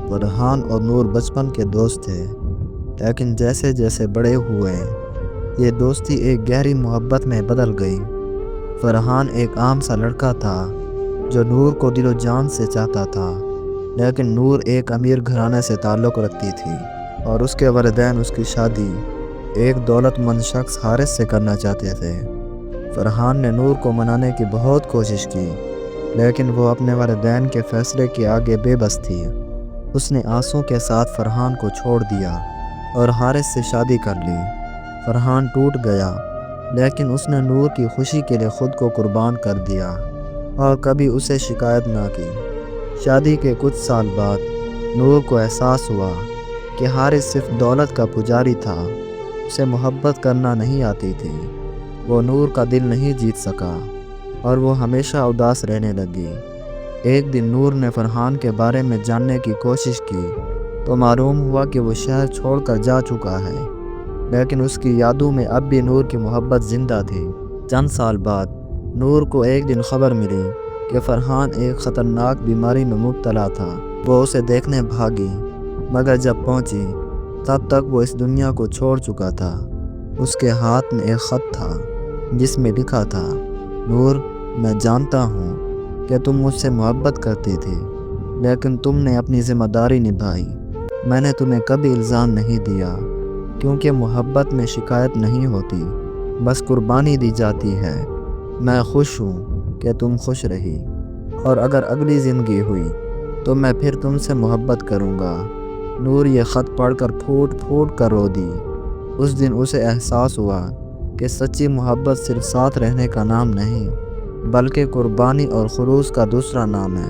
فرحان اور نور بچپن کے دوست تھے، لیکن جیسے جیسے بڑے ہوئے یہ دوستی ایک گہری محبت میں بدل گئی۔ فرحان ایک عام سا لڑکا تھا جو نور کو دل و جان سے چاہتا تھا، لیکن نور ایک امیر گھرانے سے تعلق رکھتی تھی اور اس کے والدین اس کی شادی ایک دولت مند شخص حارث سے کرنا چاہتے تھے۔ فرحان نے نور کو منانے کی بہت کوشش کی، لیکن وہ اپنے والدین کے فیصلے کے آگے بے بس تھی۔ اس نے آنسوں کے ساتھ فرحان کو چھوڑ دیا اور حارث سے شادی کر لی۔ فرحان ٹوٹ گیا، لیکن اس نے نور کی خوشی کے لیے خود کو قربان کر دیا اور کبھی اسے شکایت نہ کی۔ شادی کے کچھ سال بعد نور کو احساس ہوا کہ حارث صرف دولت کا پجاری تھا، اسے محبت کرنا نہیں آتی تھی۔ وہ نور کا دل نہیں جیت سکا اور وہ ہمیشہ اداس رہنے لگی۔ ایک دن نور نے فرحان کے بارے میں جاننے کی کوشش کی تو معلوم ہوا کہ وہ شہر چھوڑ کر جا چکا ہے، لیکن اس کی یادوں میں اب بھی نور کی محبت زندہ تھی۔ چند سال بعد نور کو ایک دن خبر ملی کہ فرحان ایک خطرناک بیماری میں مبتلا تھا۔ وہ اسے دیکھنے بھاگی، مگر جب پہنچی تب تک وہ اس دنیا کو چھوڑ چکا تھا۔ اس کے ہاتھ میں ایک خط تھا جس میں لکھا تھا، نور، میں جانتا ہوں کہ تم مجھ سے محبت کرتی تھی، لیکن تم نے اپنی ذمہ داری نبھائی۔ میں نے تمہیں کبھی الزام نہیں دیا، کیونکہ محبت میں شکایت نہیں ہوتی، بس قربانی دی جاتی ہے۔ میں خوش ہوں کہ تم خوش رہی، اور اگر اگلی زندگی ہوئی تو میں پھر تم سے محبت کروں گا۔ نور یہ خط پڑھ کر پھوٹ پھوٹ کر رو دی۔ اس دن اسے احساس ہوا کہ سچی محبت صرف ساتھ رہنے کا نام نہیں، بلکہ قربانی اور خلوص کا دوسرا نام ہے۔